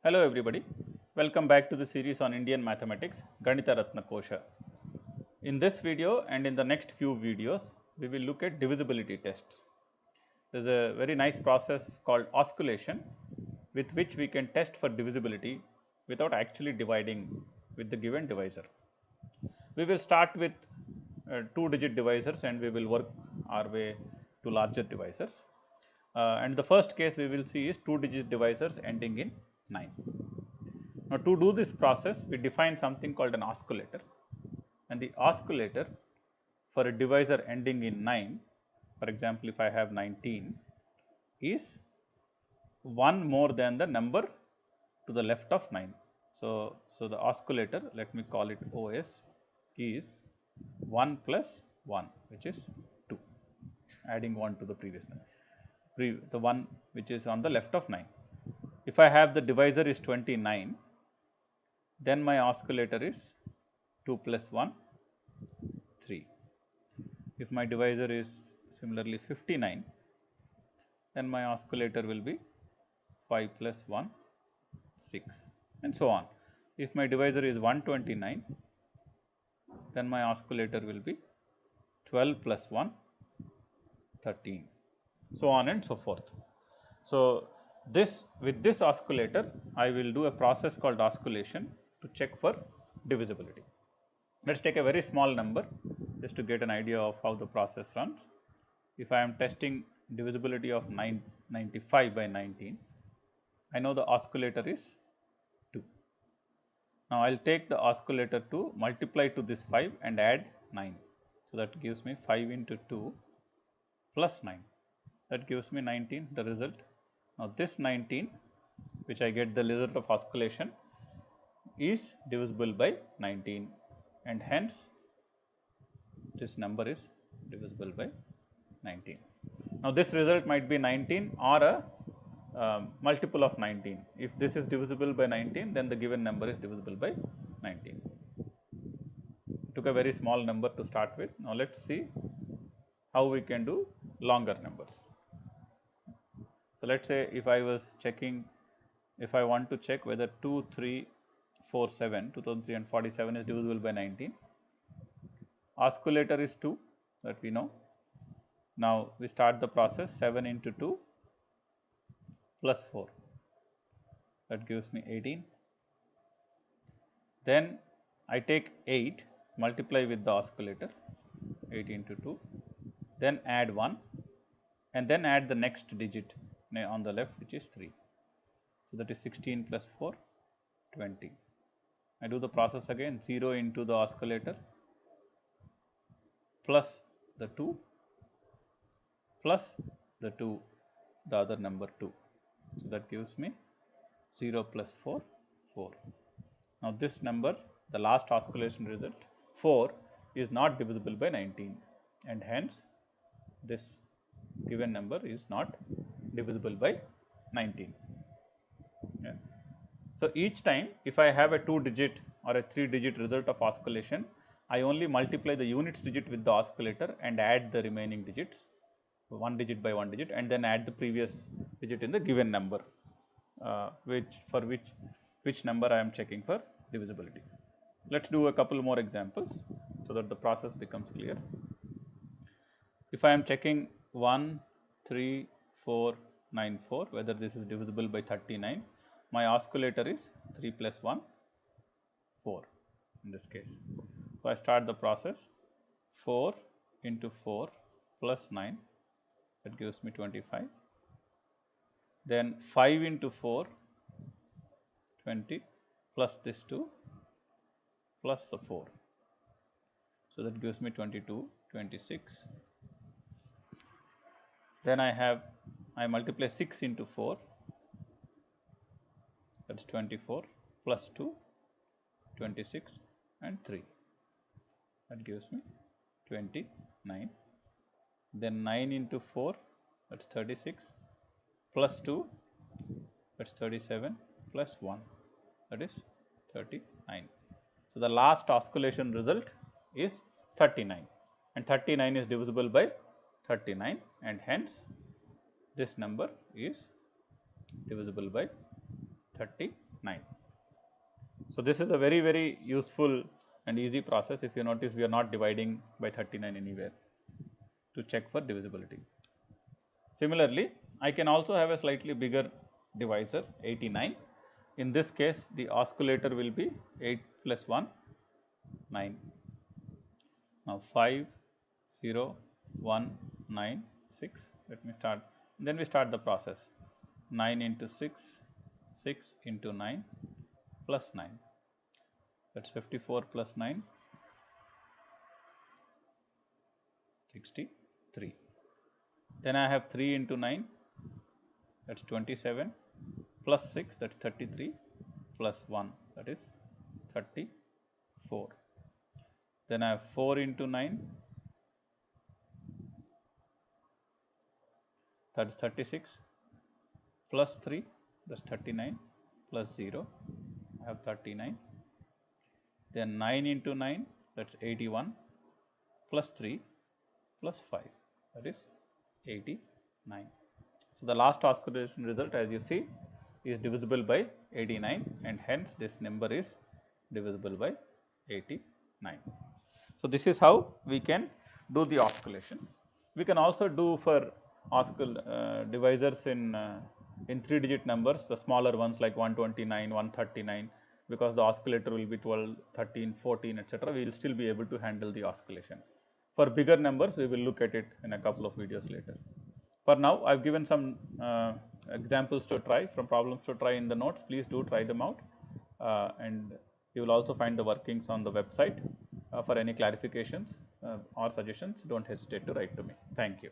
Hello everybody, welcome back to the series on Indian mathematics, Ganita Ratna Kosha. In this video and in the next few videos, we will look at divisibility tests. There is a very nice process called osculation with which we can test for divisibility without actually dividing with the given divisor. We will start with 2-digit divisors and we will work our way to larger divisors. And the first case we will see is 2-digit divisors ending in 9. Now, to do this process, we define something called an osculator, and the osculator for a divisor ending in 9, for example, if I have 19, is 1 more than the number to the left of 9. So, the osculator, let me call it OS, is 1 plus 1, which is 2, adding 1 to the previous number, the one which is on the left of 9. If I have the divisor is 29, then my osculator is 2 plus 1, 3. If my divisor is similarly 59, then my osculator will be 5 plus 1, 6, and so on. If my divisor is 129, then my osculator will be 12 plus 1, 13, so on and so forth. So, with this osculator, I will do a process called osculation to check for divisibility. Let us take a very small number just to get an idea of how the process runs. If I am testing divisibility of 95 by 19, I know the osculator is 2. Now, I will take the osculator to multiply to this 5 and add 9. So, that gives me 5 into 2 plus 9, that gives me 19, the result. Now, this 19 which I get the result of osculation is divisible by 19, and hence this number is divisible by 19. Now, this result might be 19 or a multiple of 19. If this is divisible by 19, then the given number is divisible by 19. Took a very small number to start with. Now, let us see how we can do longer numbers. So, let us say if I was checking, if I want to check whether 2347 is divisible by 19, osculator is 2, that we know. Now, we start the process, 7 into 2 plus 4, that gives me 18. Then I take 8, multiply with the osculator, 8 into 2, then add 1 and then add the next digit on the left, which is 3. So, that is 16 plus 4, 20. I do the process again, 0 into the osculator plus the 2 plus the 2, the other number 2. So, that gives me 0 plus 4, 4. Now, this number, the last osculation result 4 is not divisible by 19, and hence this given number is not divisible by 19. Yeah. So, each time if I have a 2-digit or a 3-digit result of osculation, I only multiply the units digit with the osculator and add the remaining digits, 1 digit by 1 digit, and then add the previous digit in the given number, which number I am checking for divisibility. Let us do a couple more examples so that the process becomes clear. If I am checking 1, 3, 4, 9, 4, whether this is divisible by 39, my osculator is 3 plus 1, 4 in this case. So, I start the process, 4 into 4 plus 9, that gives me 25. Then 5 into 4, 20 plus this 2 plus the 4. So, that gives me 22, 26. Then I multiply 6 into 4, that is 24 plus 2, 26 and 3, that gives me 29. Then 9 into 4, that is 36 plus 2, that is 37 plus 1, that is 39. So, the last osculation result is 39, and 39 is divisible by 39, and hence this number is divisible by 39. So, this is a very useful and easy process. If you notice, we are not dividing by 39 anywhere to check for divisibility. Similarly, I can also have a slightly bigger divisor 89. In this case, the oscillator will be 8 plus 1, 9. Now, 5, 0, 1, 9, 6. Let me start. Then we start the process. 9 into 6, 6 into 9 plus 9. That is 54 plus 9, 63. Then I have 3 into 9, that is 27, plus 6, that is 33, plus 1, that is 34. Then I have 4 into 9, that is 36, plus 3, that is 39, plus 0, I have 39. Then 9 into 9, that is 81, plus 3, plus 5, that is 89. So, the last oscillation result, as you see, is divisible by 89, and hence this number is divisible by 89. So, this is how we can do the oscillation. We can also do for divisors in 3-digit numbers, the smaller ones like 129, 139, because the oscillator will be 12, 13, 14, etc. We will still be able to handle the oscillation. For bigger numbers, we will look at it in a couple of videos later. For now, I have given some examples to try, from problems to try in the notes. Please do try them out, and you will also find the workings on the website. For any clarifications or suggestions, do not hesitate to write to me. Thank you.